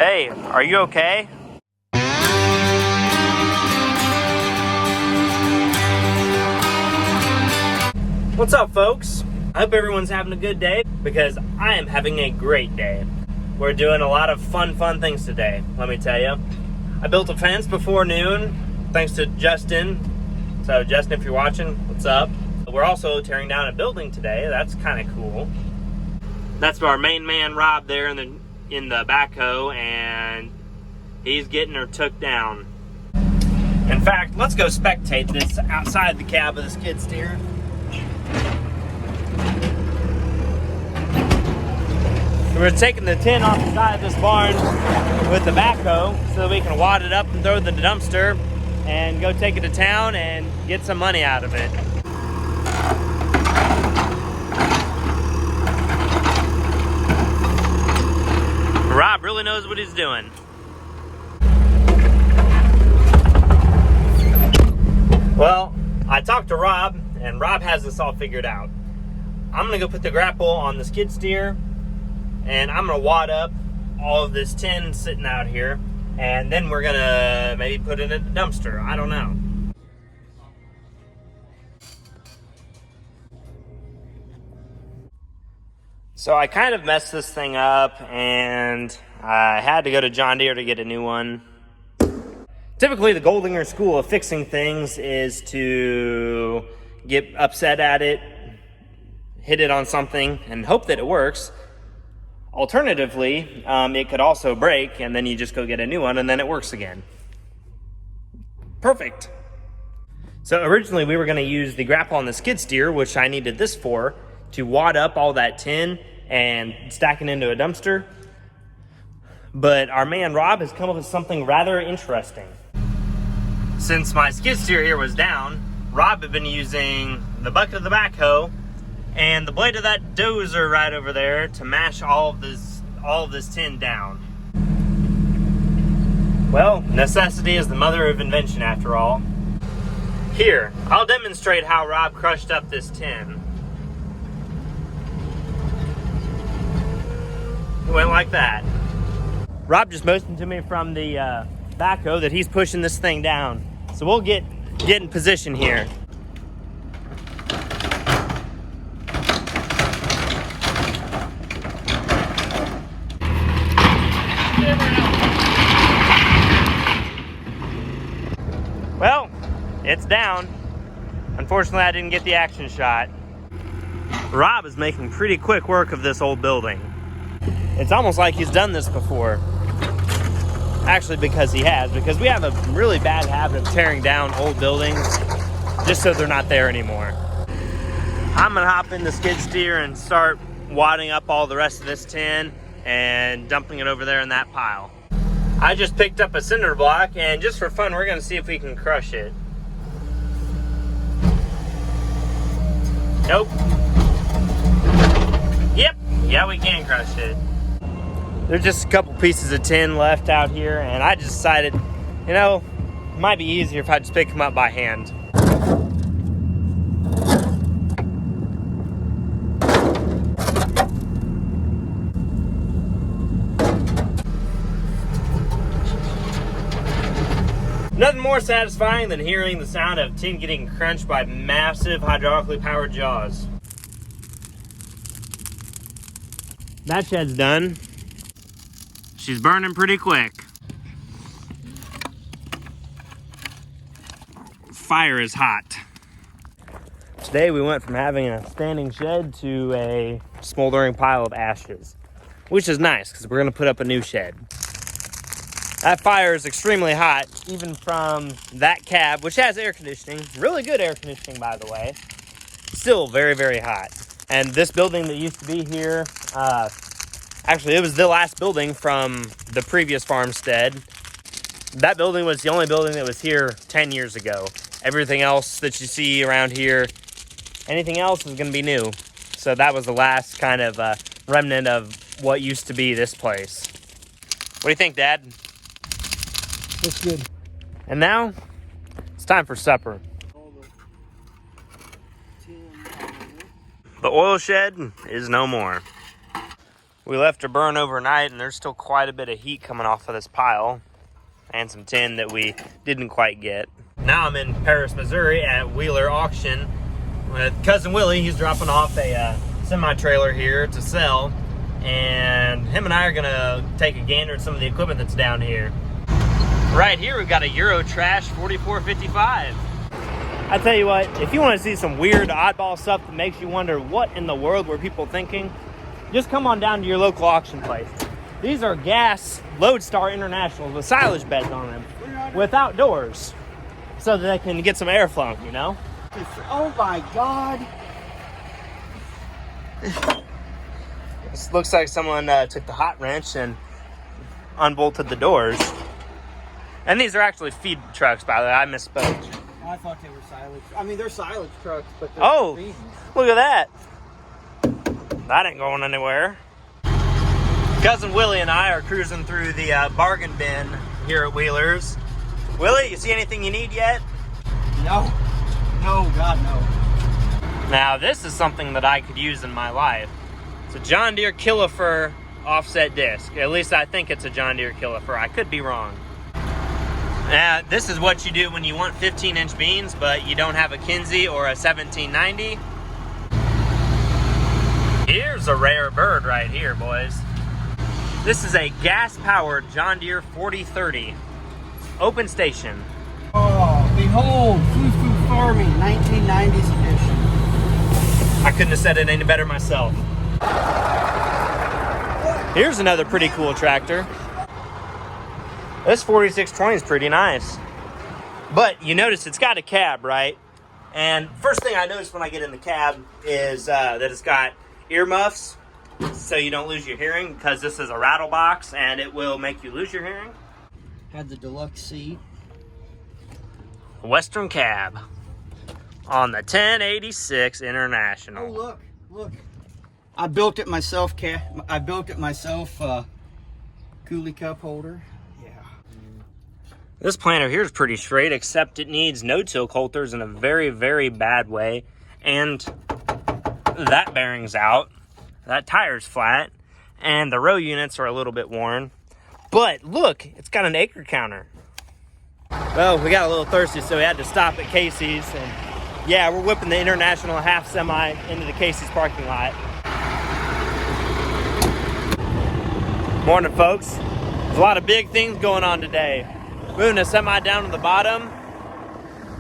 Hey, are you okay? What's up, folks? I hope everyone's having a good day, because I am having a great day. We're doing a lot of fun things today, let me tell you. I built a fence before noon, thanks to Justin. So Justin, if you're watching, what's up? We're also tearing down a building today. That's kind of cool. That's our main man, Rob, there in the backhoe, and he's getting her took down. In fact, let's go spectate this outside the cab of the skid steer. We're taking the tin off the side of this barn with the backhoe so that we can wad it up and throw it in the dumpster and go take it to town and get some money out of it. Rob really knows what he's doing. Well, I talked to Rob, and Rob has this all figured out. I'm gonna go put the grapple on the skid steer, and I'm gonna wad up all of this tin sitting out here, and then we're gonna maybe put it in the dumpster. I don't know. So I kind of messed this thing up, and I had to go to John Deere to get a new one. Typically, the Goldinger school of fixing things is to get upset at it, hit it on something, and hope that it works. Alternatively, it could also break, and then you just go get a new one, and then it works again. Perfect. So originally, we were going to use the grapple on the skid steer, which I needed this for, to wad up all that tin and stack it into a dumpster. But our man Rob has come up with something rather interesting. Since my skid steer here was down, Rob had been using the bucket of the backhoe and the blade of that dozer right over there to mash all of this tin down. Well, necessity is the mother of invention after all. Here, I'll demonstrate how Rob crushed up this tin. It went like that. Rob just motioned to me from the backhoe that he's pushing this thing down. So we'll get in position here. Well, it's down. Unfortunately, I didn't get the action shot. Rob is making pretty quick work of this old building. It's almost like he's done this before. Actually, because he has, because we have a really bad habit of tearing down old buildings just so they're not there anymore. I'm gonna hop in the skid steer and start wadding up all the rest of this tin and dumping it over there in that pile. I just picked up a cinder block, and just for fun, we're gonna see if we can crush it. Nope. Yep, yeah, we can crush it. There's just a couple pieces of tin left out here, and I just decided, you know, it might be easier if I just pick them up by hand. Nothing more satisfying than hearing the sound of tin getting crunched by massive hydraulically powered jaws. That shed's done. She's burning pretty quick. Fire is hot. Today we went from having a standing shed to a smoldering pile of ashes, which is nice because we're gonna put up a new shed. That fire is extremely hot, even from that cab, which has air conditioning, really good air conditioning, by the way. Still very hot. And this building that used to be here, actually, it was the last building from the previous farmstead. That building was the only building that was here 10 years ago. Everything else that you see around here, anything else is going to be new. So that was the last kind of remnant of what used to be this place. What do you think, Dad? That's good. And now, it's time for supper. The oil shed is no more. We left to burn overnight, and there's still quite a bit of heat coming off of this pile, and some tin that we didn't quite get. Now I'm in Paris, Missouri at Wheeler Auction with Cousin Willie. He's dropping off a semi-trailer here to sell, and him and I are gonna take a gander at some of the equipment that's down here. Right here we've got a Euro Trash 4455. I tell you what, if you want to see some weird oddball stuff that makes you wonder what in the world were people thinking, just come on down to your local auction place. These are gas Lodestar Internationals with silage beds on them, without doors, so that they can get some airflow, you know? Oh my God. This looks like someone took the hot wrench and unbolted the doors. And these are actually feed trucks, by the way. I misspoke. I thought they were silage. I mean, they're silage trucks, but they're Oh, feeding. look at that. That ain't going anywhere. Cousin Willie and I are cruising through the bargain bin here at Wheeler's. Willie, you see anything you need yet? No. No, God, no. Now, this is something that I could use in my life. It's a John Deere Kilofer offset disc. At least I think it's a John Deere Kilofer. I could be wrong. Now, this is what you do when you want 15-inch beans, but you don't have a Kinsey or a 1790. Here's a rare bird right here, boys. This is a gas-powered John Deere 4030 open station. Oh, behold, Foo Farming 1990s edition. I couldn't have said it any better myself. Here's another pretty cool tractor. This 4620 is pretty nice. But you notice it's got a cab, right? And first thing I notice when I get in the cab is that it's got earmuffs, so you don't lose your hearing, because this is a rattle box and it will make you lose your hearing. Had the deluxe seat. Western cab on the 1086 International. Oh, look. I built it myself, coolie cup holder. Yeah. This planter here is pretty straight, except it needs no-till coulters in a very, very bad way. And that bearing's out. That tire's flat. And the row units are a little bit worn. But look, it's got an acre counter. Well, we got a little thirsty, so we had to stop at Casey's. And yeah, we're whipping the International half semi into the Casey's parking lot. Morning, folks. There's a lot of big things going on today. Moving a semi down to the bottom.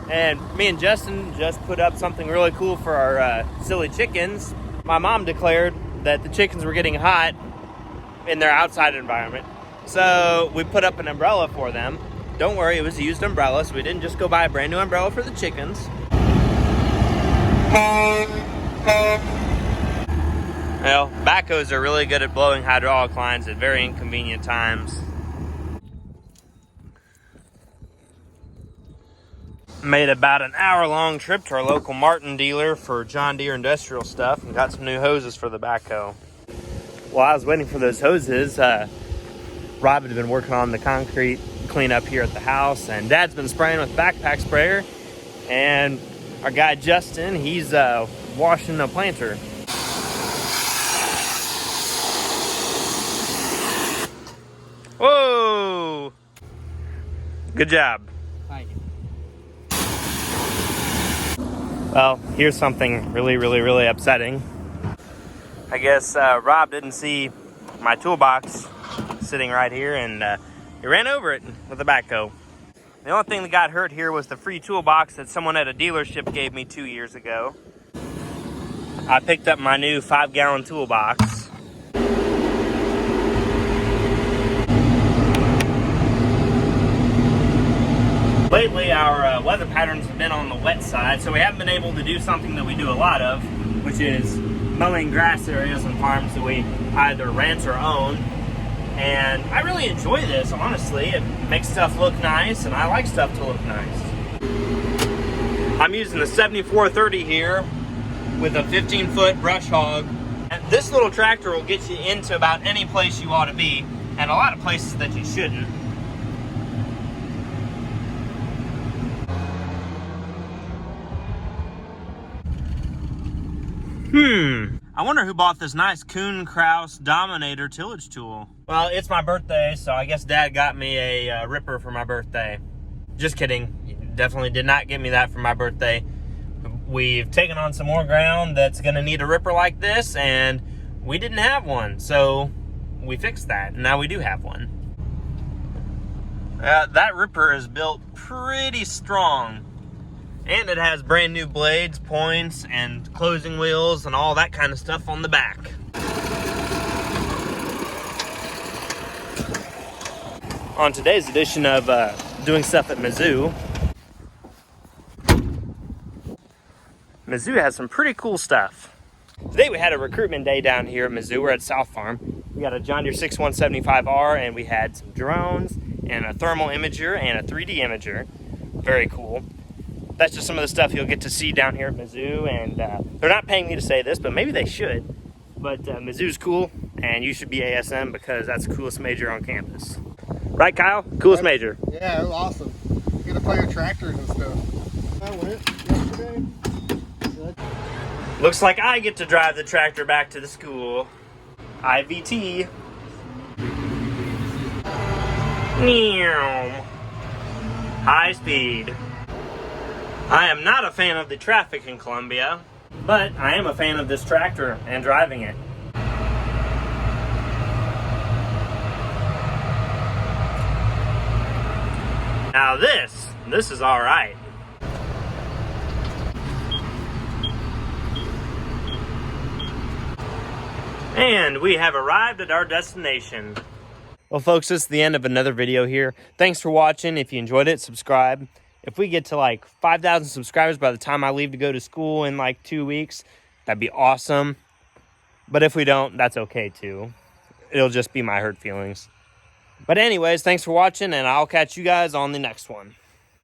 And me and Justin just put up something really cool for our silly chickens. My mom declared that the chickens were getting hot in their outside environment. So we put up an umbrella for them. Don't worry, it was a used umbrella, so we didn't just go buy a brand new umbrella for the chickens. Well, backhoes are really good at blowing hydraulic lines at very inconvenient times. Made about an hour-long trip to our local Martin dealer for John Deere industrial stuff and got some new hoses for the backhoe. While I was waiting for those hoses, Rob had been working on the concrete cleanup here at the house, and Dad's been spraying with backpack sprayer, and our guy Justin, he's washing a planter. Whoa! Good job. Thank you. Well, here's something really, really, really upsetting. I guess Rob didn't see my toolbox sitting right here, and he ran over it with a backhoe. The only thing that got hurt here was the free toolbox that someone at a dealership gave me 2 years ago. I picked up my new 5-gallon toolbox. Lately, our weather patterns have been on the wet side, so we haven't been able to do something that we do a lot of, which is mowing grass areas and farms that we either rent or own. And I really enjoy this, honestly. It makes stuff look nice, and I like stuff to look nice. I'm using the 7430 here with a 15-foot brush hog. And this little tractor will get you into about any place you ought to be, and a lot of places that you shouldn't. I I wonder who bought this nice Kuhn Krause Dominator tillage tool. Well, it's my birthday, so I guess Dad got me a ripper for my birthday. Just kidding. He definitely did not get me that for my birthday. We've taken on some more ground that's going to need a ripper like this, and we didn't have one, so we fixed that, and now we do have one. That ripper is built pretty strong, and it has brand new blades, points, and closing wheels, and all that kind of stuff on the back. On today's edition of Doing Stuff at Mizzou, Mizzou has some pretty cool stuff. Today we had a recruitment day down here at Mizzou. We're at South Farm. We got a John Deere 6175R, and we had some drones and a thermal imager and a 3D imager. Very cool. That's just some of the stuff you'll get to see down here at Mizzou, and they're not paying me to say this, but maybe they should. But Mizzou's cool, and you should be ASM because that's the coolest major on campus. Right, Kyle? Coolest major. Yeah, it was awesome. You get to play with tractors and stuff. I went yesterday. Looks like I get to drive the tractor back to the school. IVT. High speed. I am not a fan of the traffic in Columbia, but I am a fan of this tractor and driving it. Now this is all right. And we have arrived at our destination. Well, folks, this is the end of another video here. Thanks for watching. If you enjoyed it, subscribe. If we get to like 5,000 subscribers by the time I leave to go to school in like 2 weeks, that'd be awesome. But if we don't, that's okay too. It'll just be my hurt feelings. But anyways, thanks for watching, and I'll catch you guys on the next one.